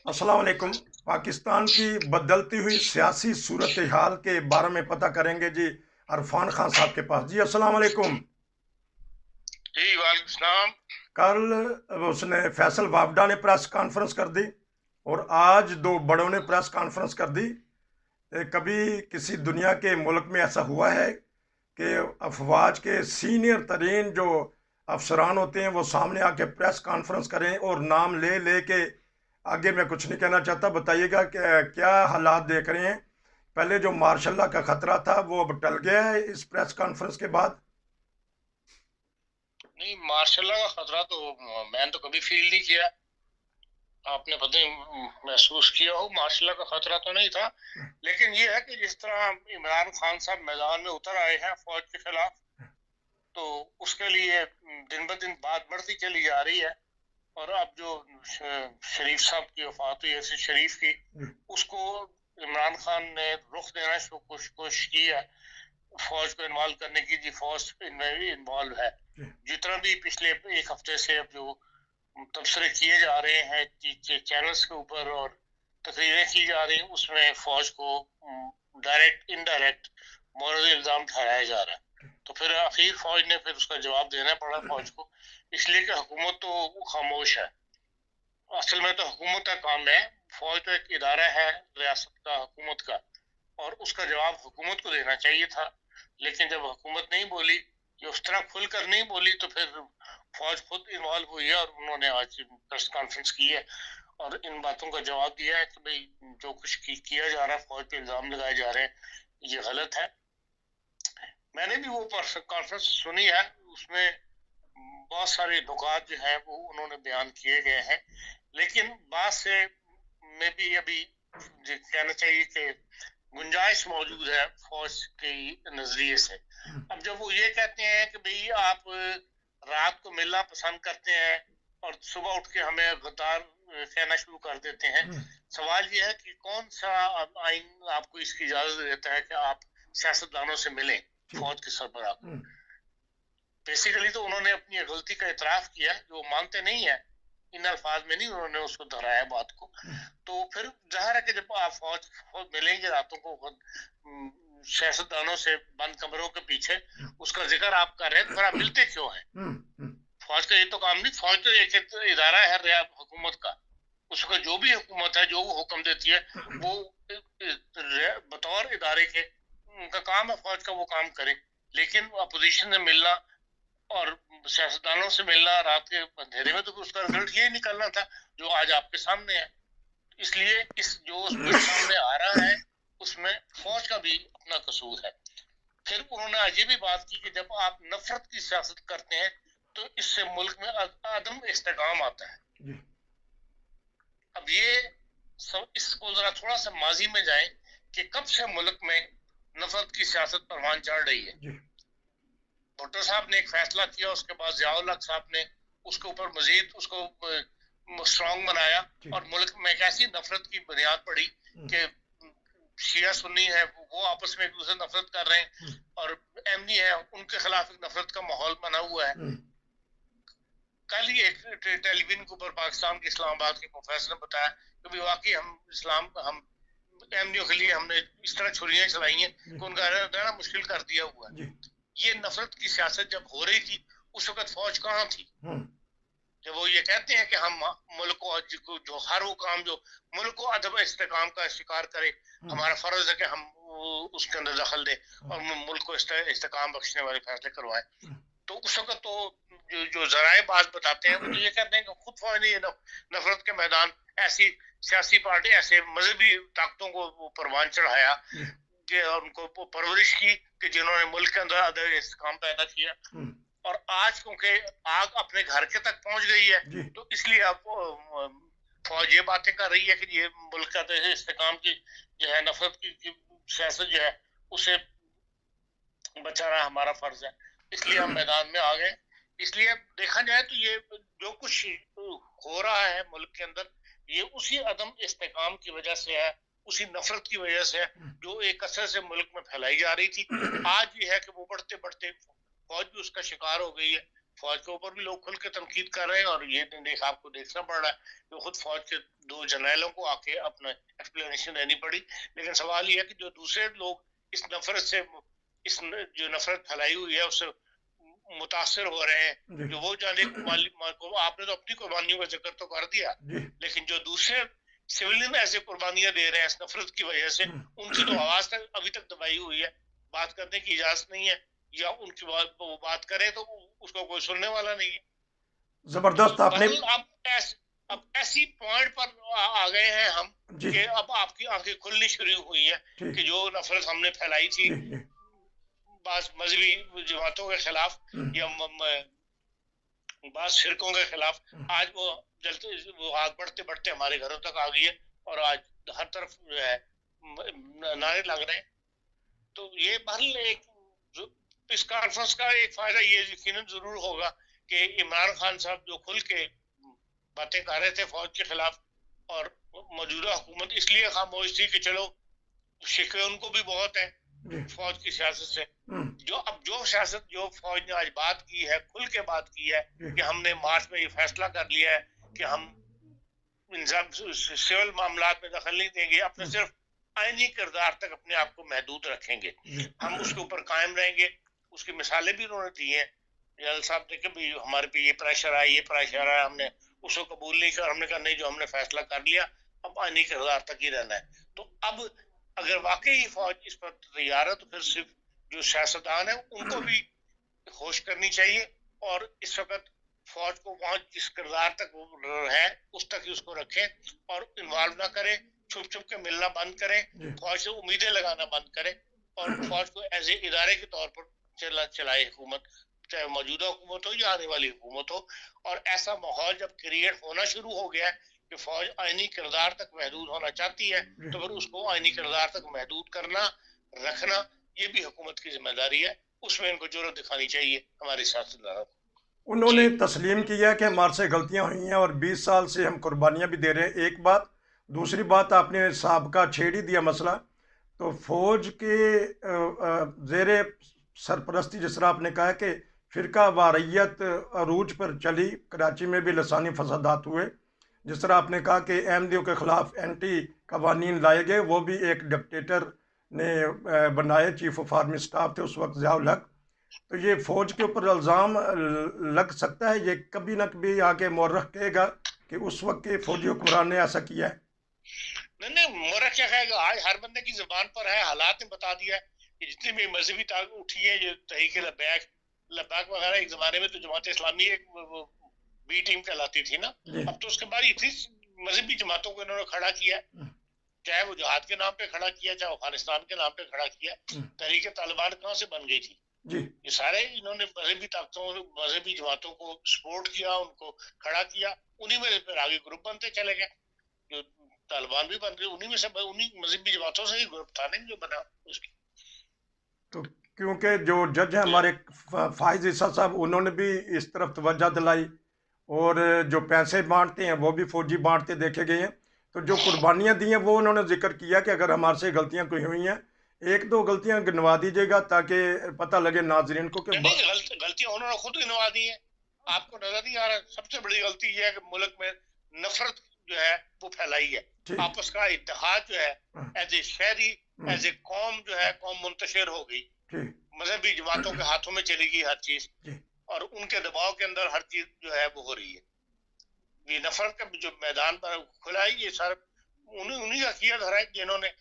अस्सलाम वालेकुम। पाकिस्तान की बदलती हुई सियासी सूरत हाल के बारे में पता करेंगे जी अरफान खान साहब के पास। जी अस्सलाम वालेकुम। जी वालेकुम सलाम। कल उसने फैसल वावडा ने प्रेस कॉन्फ्रेंस कर दी और आज दो बड़ों ने प्रेस कॉन्फ्रेंस कर दी। कभी किसी दुनिया के मुल्क में ऐसा हुआ है कि अफवाज के सीनियर तरीन जो अफसरान होते हैं वो सामने आके प्रेस कॉन्फ्रेंस करें और नाम ले ले के। आगे मैं कुछ नहीं कहना चाहता, बताइएगा कि क्या हालात देख रहे हैं। पहले जो मार्शल लॉ का खतरा था वो अब टल गया है इस प्रेस कॉन्फ्रेंस के बाद। नहीं, मार्शल लॉ का खतरा तो मैंने तो कभी फील नहीं किया। आपने पता नहीं महसूस किया हो, मार्शल लॉ का खतरा तो नहीं था। लेकिन ये है कि जिस तरह इमरान खान साहब मैदान में उतर आए हैं फौज के खिलाफ, तो उसके लिए दिन ब दिन बात बढ़ती चली जा रही है। और अब जो शरीफ साहब की वफात हुई है, शरीफ की, उसको इमरान खान ने रुख देना कोशिश की है फौज को इन्वॉल्व करने की। जी फौज इनमें भी इन्वॉल्व है। जितना भी पिछले एक हफ्ते से अब जो तबसरे किए जा रहे हैं चैनल्स के ऊपर और तकरीरें की जा रही हैं, उसमें फौज को डायरेक्ट इनडायरेक्ट मॉरल इल्जाम ठहराया जा रहा है। तो फिर आखिर फौज ने फिर उसका जवाब देना पड़ा फौज को, इसलिए कि हुकूमत तो खामोश है। असल में तो हुकूमत का काम है। फौज तो एक इदारा है रियासत का, हुकूमत का, और उसका जवाब हुकूमत को देना चाहिए था। लेकिन जब हुकूमत नहीं बोली, ये उस तरह खुलकर नहीं बोली, तो फिर फौज खुद इन्वॉल्व हुई है और उन्होंने आज प्रेस कॉन्फ्रेंस की है और इन बातों का जवाब दिया है कि भाई जो कुछ किया जा रहा है, फौज पे इल्जाम लगाए जा रहे हैं, ये गलत है। मैंने भी वो प्रेस कॉन्फ्रेंस सुनी है। उसमें बहुत सारे नुकात जो है वो उन्होंने बयान किए गए हैं। लेकिन बात से में भी अभी कहना चाहिए कि गुंजाइश मौजूद है फौज के नजरिए से। अब जब वो ये कहते हैं कि भाई आप रात को मिलना पसंद करते हैं और सुबह उठ के हमें गद्दार कहना शुरू कर देते हैं, सवाल ये है कि कौन सा आइन आपको इसकी इजाजत देता है कि आप सियासतदानों से मिलें, फौज के सरबराह को। बेसिकली तो उन्होंने अपनी गलती का इतराफ किया, जो मानते नहीं है। इन अल्फाज में नहीं उन्होंने उसको दोहराया बात को। तो फिर जाहिर है कि जब आप फौज मिलेंगे रातों को खुद सियासतदानों से बंद कमरों के पीछे, उसका जिक्र आप कर रहे हैं, तो फिर आप मिलते क्यों हैं? फौज का ये तो काम नहीं। फौज तो एक इदारा है हुकूमत का। उसका जो भी हुकूमत है, जो वो हुक्म देती है, वो बतौर इदारे के उनका काम है फौज का, वो काम करे। लेकिन अपोजिशन से मिलना और सियासतदानों से मिलना रात के अंधेरे में, तो उसका रिजल्ट ये निकलना था जो आज आपके सामने है। इसलिए इस जो सामने आ रहा है उसमें फौज का भी अपना कसूर है। फिर उन्होंने आज ये भी बात की कि जब आप नफरत की सियासत करते हैं, तो इससे मुल्क में अदम इस्तेकाम आता है। अब ये सब इसको जरा थोड़ा सा माजी में जाए कि कब से मुल्क में नफरत की सियासत परवान चढ़ रही है। भुट्टो साहब ने एक फैसला किया, उसके बाद जियाउल हक साहब ने उसके ऊपर मजीद उसको स्ट्रांग बनाया और मुल्क में एक ऐसी नफरत की बुनियाद पड़ी कि शिया सुन्नी है वो आपस में एक दूसरे नफरत कर रहे हैं, और एमनी है उनके खिलाफ एक नफरत का माहौल बना हुआ है। कल ही एक टेलीविजन के ऊपर पाकिस्तान के इस्लामाबाद के प्रोफेसर ने बताया कि वाकई हम एमनियों के लिए हमने इस तरह छुरियां चलाई हैं कि उनका रहना मुश्किल कर दिया हुआ है। ये नफरत की सियासत जब हो रही थी, उस वक्त फौज कहाँ थी? जब वो ये कहते हैं कि हम मुल्क को जो हर वो काम जो मुल्क को अदब इस्तेकाम का शिकार करे, हमारा फर्ज है कि हम उसके अंदर दखल दें और मुल्क को इस्तेकाम बख्शने वाले फैसले करवाएं। तो उस वक्त तो जो जराए बात बताते हैं, वो तो ये कहते हैं कि खुद फौज ने नफरत के मैदान ऐसी सियासी पार्टी, ऐसे मजहबी ताकतों को परवान चढ़ाया कि उनको परवरिश की कि जिन्होंने मुल्क के अंदर अदब इस्तेकाम पैदा किया। और आज क्योंकि आग अपने घर के तक पहुंच गई है, तो इसलिए अब फौज ये बातें कर रही है कि ये मुल्क का इस्तेकाम की जो है नफरत की सियासत जो है उसे बचाना हमारा फर्ज है, इसलिए हम मैदान में आ गए। इसलिए देखा जाए तो ये जो कुछ हो रहा है मुल्क के अंदर, ये उसी अदम इस्तेकाम की वजह से है, उसी नफरत की वजह से है जो एक असर से मुल्क में फैलाई जा रही थी। आज ये है कि वो बढ़ते बढ़ते फौज भी उसका शिकार हो गई है। फौज के ऊपर भी लोग खुल के तनकीद कर रहे हैं, और ये आपको देखना पड़ रहा है कि खुद फौज के 2 जर्नैलों को आके अपना एक्सप्लेनेशन देनी पड़ी। लेकिन सवाल ये है कि जो दूसरे लोग इस नफरत से, जो नफरत फैलाई हुई है उससे मुतासिर हो रहे हैं, जी जो वो जाने आपने तो अपनी कुर्बानियों का जिक्र तो कर दिया, जी लेकिन जो दूसरे सिविलियन ऐसे कुर्बानियां दे रहे हैं इस नफरत की वजह से, उनकी तो आवाज तक अभी तक दबाई हुई है, बात करने की इजाजत नहीं है, या उनकी बात करें तो उसको कोई सुनने वाला नहीं है। जबरदस्त आपने। अब ऐसी पॉइंट पर आ गए हैं हम जी कि अब आपकी आंखें खुलनी शुरू हुई है ठीक। कि जो नफरत हमने फैलाई थी जी जी बास मजहबी जमातों के खिलाफ या बास फिरकों के खिलाफ, आज वो जलते वो आग बढ़ते बढ़ते हमारे घरों तक आ गई है, और आज हर तरफ जो है नारे लग रहे हैं। तो ये बहरहाल इस कॉन्फ्रेंस का एक फायदा ये यकीनन जरूर होगा कि इमरान खान साहब जो खुल के बातें कर रहे थे फौज के खिलाफ, और मौजूदा हुकूमत इसलिए खामोश थी कि चलो शिकवे उनको भी बहुत है फौज की सियासत से, जो सियासत जो फौज ने आज बात की है, खुल के बात की है कि हमने मार्च में ये फैसला कर लिया है कि हम सिविल मामलात में दखल नहीं देंगे, अपने सिर्फ आईनी किरदार तक अपने आप को महदूद रखेंगे, हम उसके ऊपर कायम रहेंगे। उसकी मिसालें भी उन्होंने दी हैं। जनरल साहब ने कहा हमारे पे ये प्रेशर आया, ये प्रेशर आया, हमने उसको कबूल नहीं किया, हमने कहा नहीं, जो हमने फैसला कर लिया अब आईनी किरदार तक ही रहना है। तो अब अगर वाकई फौज इस पर तैयार है तो फिर सिर्फ जो सियासतदान है उनको भी होश करनी चाहिए, और इस वक्त फौज को वहां जिस किरदार तक है उस तक ही उसको रखें, और इन्वॉल्व ना करें, छुप छुप के मिलना बंद करें, फौज से उम्मीदें लगाना बंद करें, और फौज को एज ए इदारे के तौर पर चलाए हुकूमत, चाहे मौजूदा हुकूमत हो या आने वाली हुकूमत हो। और ऐसा माहौल जब क्रिएट होना शुरू हो गया है कि फौज आईनी किरदार तक महदूद होना चाहती है, तो फिर उसको आईनी किरदार तक महदूद करना, रखना, ये भी हुकूमत की जिम्मेदारी है, उसमें इनको जरूरत दिखानी चाहिए हमारे सियासतदानों को। उन्होंने तस्लीम किया कि हमारे से गलतियां हुई हैं और 20 साल से हम कुर्बानियां भी दे रहे हैं, एक बात। दूसरी बात, आपने साबका छेड़ ही दिया मसला। तो फौज के ज़ेरे सरपरस्ती जिस तरह आपने कहा कि फ़िरका वारियत अरूज पर चली, कराची में भी लसानी फसादात हुए। जिस तरह आपने कहा कि अहमदियों के ख़िलाफ़ एंटी कवानीन लाए गए, वो भी एक डिक्टेटर ने बनाए, चीफ ऑफ आर्मी स्टाफ थे उस वक्त ज़ियाउल हक। तो ये फौज के ऊपर इल्ज़ाम लग सकता है, ये कभी ना कभी आके मौरख कहेगा कि उस वक्त के फौजी हुक्मरान ने ऐसा किया है। नहीं, मौरख क्या कहेगा, आज हर बंदे की जुबान पर है, हालात ने बता दिया है कि जितनी भी मजहबी ताकत उठी है, जो तहरीक लब्बैक वगैरह, एक जमाने में तो जमात इस्लामी एक बी टीम कहलाती थी ना, अब तो उसके बाद इतनी मजहबी जमातों को इन्होंने खड़ा किया, चाहे वो जिहाद के नाम पे खड़ा किया, चाहे अफगानिस्तान के नाम पे खड़ा किया। तहरीक तालिबान कहाँ से बन गई थी? ये सारे इन्होंने मजहबी ताकतों, मजहबी जमातों को सपोर्ट किया, उनको खड़ा किया, उन्हीं में फिर आगे ग्रुप बनते चले गए। जो तालिबान भी बन गए उन्हीं में से, उन्हीं मजहबी जमातों से ही ग्रुप था नहीं जो बना उसकी। तो क्योंकि जो जज हैं हमारे फाइज ईसा साहब, उन्होंने भी इस तरफ तवज्जो दिलाई, और जो पैसे बांटते हैं वो भी फौजी बांटते देखे गए हैं। तो जो कुर्बानियाँ दी हैं वो उन्होंने जिक्र किया कि अगर हमारे से गलतियाँ कोई हुई हैं, एक दो गलतियाँ गिनवा दीजिएगा ताकि पता लगे नाजरीन को कि गलतियाँ उन्होंने खुद गिनवा दी है। आपको नजर नहीं आ रहा? सबसे बड़ी गलती यह है कि मुल्क में नफरत जो है वो फैलाई है, आपस का इत्तेहाद जो है एज ए शहरी, एज ए कौम जो है कौम मुंतशिर हो गई, मजहबी जमातों के हाथों में चली गई हर चीज, और उनके दबाव के अंदर हर चीज जो है वो हो रही है। ये नफरत का जो मैदान पर खुला है, ये सारे उन्हीं का किया धरा है जिन्होंने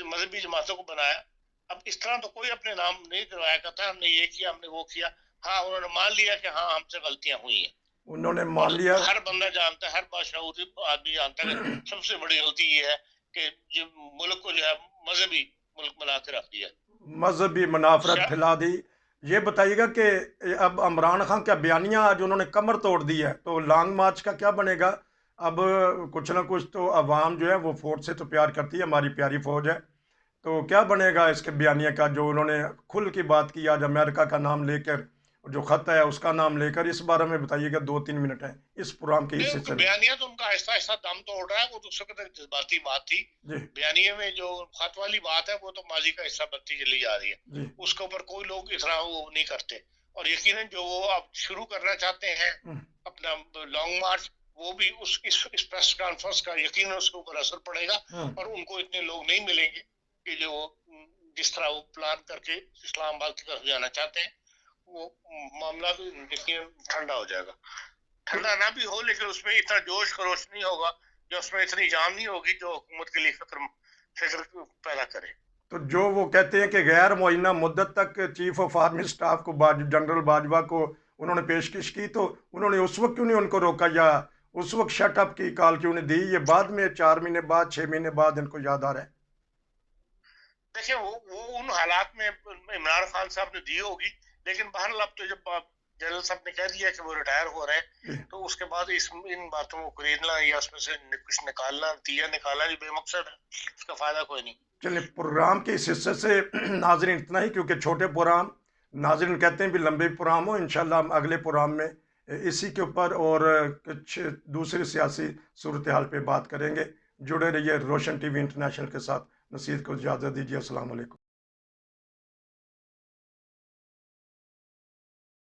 मजहबी जमातों को बनाया। अब इस तरह तो कोई अपने नाम नहीं करवाया करता हमने ये किया, हमने वो किया। हाँ, उन्होंने मान लिया कि हाँ हमसे गलतियां हुई हैं, उन्होंने मान लिया। हर बंदा जानता है, हर बाशऊर आदमी जानता है कि सबसे बड़ी गलती ये है कि जो मुल्क को जो है मजहबी मुल्क बना के रख दिया, मजहबी मुनाफरत फैला दी। ये बताइएगा कि अब इमरान खान क्या बयानियां, आज उन्होंने कमर तोड़ दी है, तो लॉन्ग मार्च का क्या बनेगा? अब कुछ ना कुछ तो अवाम जो है वो फौज से तो प्यार करती है, हमारी प्यारी फौज है, तो क्या बनेगा इसके बयानिया का? जो उन्होंने खुल की बात की आज अमेरिका का नाम लेकर, जो खत है उसका नाम लेकर, इस बारे में बताइएगा, 2-3 मिनट है इस प्रोग्राम के हिस्से से। बयानिया तो उनका ऐसा ऐसा दम तोड़ रहा है, वो तो उसके तक जज्बाती बात थी। बयानिया में जो खत वाली बात है वो तो माजी का हिस्सा बनती चली जा रही है, उसके ऊपर कोई लोग इतना वो नहीं करते। और यकीनन जो वो अब शुरू करना चाहते हैं अपना लॉन्ग मार्च, वो भी इस प्रेस कॉन्फ्रेंस का यकीनन उसके ऊपर असर पड़ेगा और उनको इतने लोग नहीं मिलेंगे कि जो जिस तरह वो प्लान करके इस्लामाबाद की तरफ जाना चाहते हैं। वो मामला भी यकीनन ठंडा हो जाएगा। ठंडा ना भी हो, लेकिन उसमें इतना जोश खरोश नहीं होगा, जो उसमें इतनी जान नहीं होगी जो हुकूमत के लिए फिक्र पैदा करे। तो जो वो कहते हैं कि गैर मुअय्यना मुद्दत तक चीफ ऑफ आर्मी स्टाफ को जनरल बाजवा को उन्होंने पेशकश की, तो उन्होंने उस वक्त क्यों नहीं उनको रोका, या उस वक्त शटअप की कॉल क्यों नहीं दी? ये बाद में 4 महीने बाद 6 महीने बाद इनको याद आ रहा है। देखिए वो उन हालात में इमरान खान साहब ने दी होगी, लेकिन बहरहाल अब तो जब जनरल साहब ने कह दिया कि वो रिटायर हो रहे हैं, तो उसके बाद इन बातों को खरीदना या उसमें से कुछ निकालना, दिया निकालना भी बेमकसद है, उसका फायदा कोई नहीं। चलिए, प्रोग्राम के इस हिस्से से नाजरीन इतना ही, क्योंकि छोटे प्रोग्राम नाजरीन कहते हैं भी लंबे प्रोग्राम हो। इंशाल्लाह हम अगले प्रोग्राम में इसी के ऊपर और कुछ दूसरी सियासी सूरत हाल पे बात करेंगे। जुड़े रहिए रोशन टीवी इंटरनेशनल के साथ। नसीर को इजाज़त दीजिए। अस्सलाम वालेकुम।